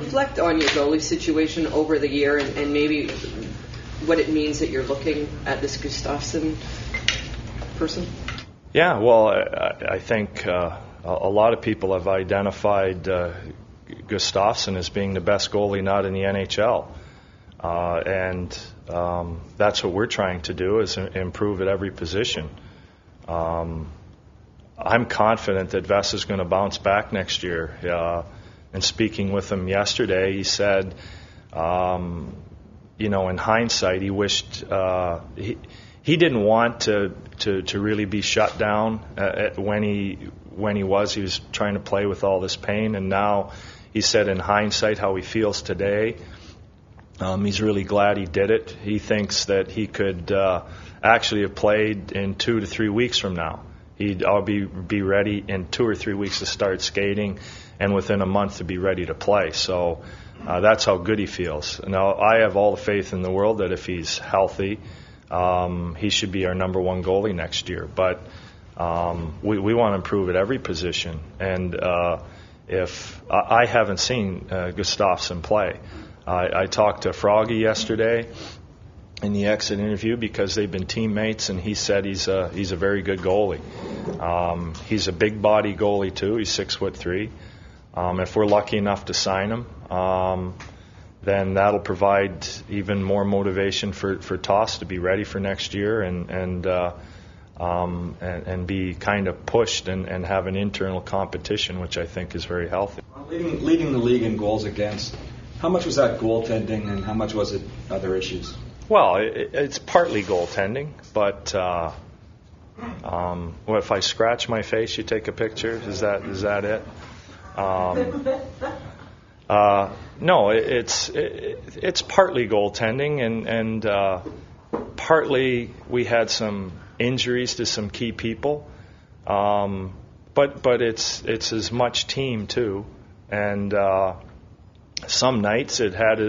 reflect on your goalie situation over the year and maybe what it means that you're looking at this Gustavsson person? Yeah, well, I think a lot of people have identified Gustavsson as being the best goalie not in the NHL. And that's what we're trying to do, is improve at every position. I'm confident that Vesa is going to bounce back next year. And speaking with him yesterday, he said, in hindsight, he wished he didn't want to really be shut down when he was trying to play with all this pain. And now he said, in hindsight, how he feels today. He's really glad he did it. He thinks that he could actually have played in 2 to 3 weeks from now. I'll be ready in 2 or 3 weeks to start skating, and within a month to be ready to play. So that's how good he feels. Now, I have all the faith in the world that if he's healthy, he should be our number one goalie next year. But we want to improve at every position. And if I haven't seen Gustavsson play. I talked to Froggy yesterday in the exit interview because they've been teammates, and he said he's a very good goalie. He's a big body goalie too. He's 6'3". If we're lucky enough to sign him, then that'll provide even more motivation for Tos to be ready for next year and be kind of pushed and have an internal competition, which I think is very healthy. Leading the league in goals against. How much was that goaltending, and how much was it other issues? Well, it's partly goaltending, but if I scratch my face, you take a picture. Is that it? No, it's partly goaltending, and partly we had some injuries to some key people, but it's as much team too, and. Some nights it had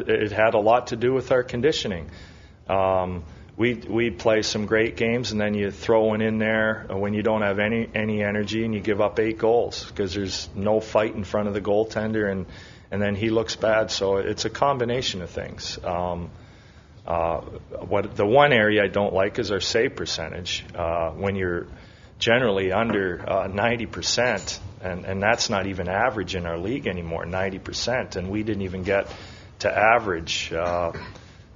a lot to do with our conditioning. We'd play some great games, and then you throw one in there when you don't have any energy, and you give up 8 goals because there's no fight in front of the goaltender, and then he looks bad. So it's a combination of things. What the one area I don't like is our save percentage. When you're generally under 90%. And that's not even average in our league anymore, 90%, and we didn't even get to average.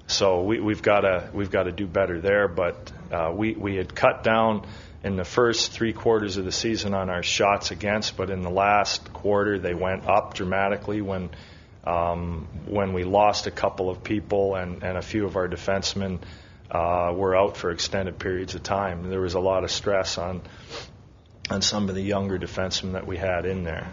So we've got to do better there. But we had cut down in the first 3 quarters of the season on our shots against, but in the last quarter they went up dramatically when we lost a couple of people and a few of our defensemen were out for extended periods of time. There was a lot of stress on some of the younger defensemen that we had in there.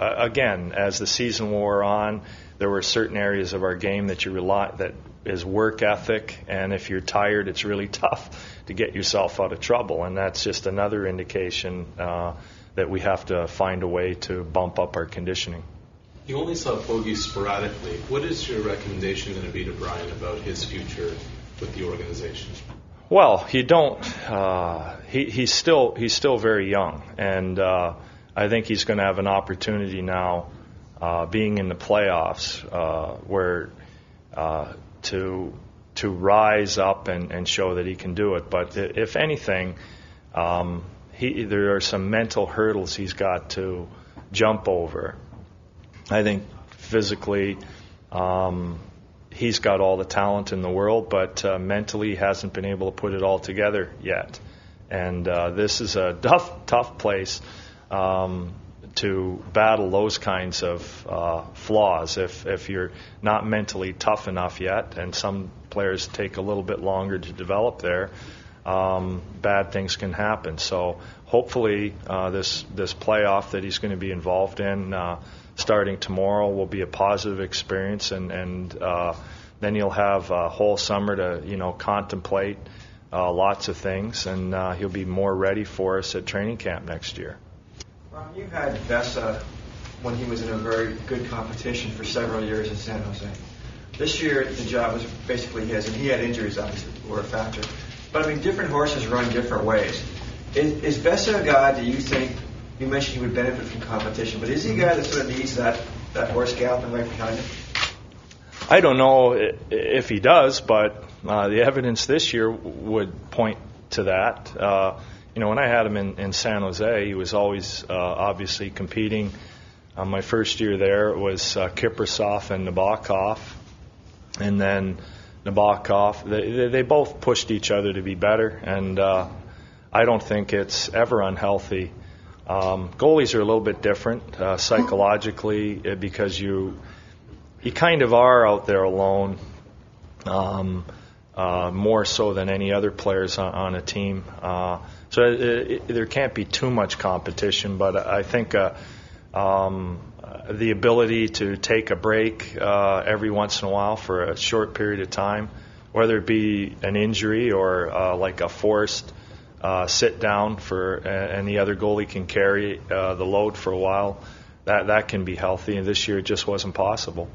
Again, as the season wore on, there were certain areas of our game that that is work ethic, and if you're tired, it's really tough to get yourself out of trouble, and that's just another indication that we have to find a way to bump up our conditioning. You only saw Pogge sporadically. What is your recommendation going to be to Brian about his future with the organization? Well, you don't. He's still very young, and I think he's going to have an opportunity now, being in the playoffs, where to rise up and show that he can do it. But if anything, there are some mental hurdles he's got to jump over. I think physically. He's got all the talent in the world, but mentally he hasn't been able to put it all together yet. And this is a tough place to battle those kinds of flaws if you're not mentally tough enough yet, and some players take a little bit longer to develop there. Bad things can happen. So hopefully this playoff that he's going to be involved in starting tomorrow will be a positive experience, and then you'll have a whole summer to contemplate lots of things, and he'll be more ready for us at training camp next year. Ron, you had Vesa when he was in a very good competition for several years in San Jose. This year the job was basically his, and he had injuries obviously were a factor. But I mean, different horses run different ways. Is Vesa a guy that you think? You mentioned he would benefit from competition, but is he a guy that sort of needs that that horse galloping right behind him? I don't know if he does, but the evidence this year would point to that. When I had him in San Jose, he was always obviously competing. My first year there, it was Kiprasov and Nabokov. And then Nabokov, they both pushed each other to be better, and I don't think it's ever unhealthy. Goalies are a little bit different psychologically because you kind of are out there alone, more so than any other players on a team. So there can't be too much competition, but I think the ability to take a break every once in a while for a short period of time, whether it be an injury or like a forced sit down and the other goalie can carry the load for a while, that can be healthy. And this year it just wasn't possible.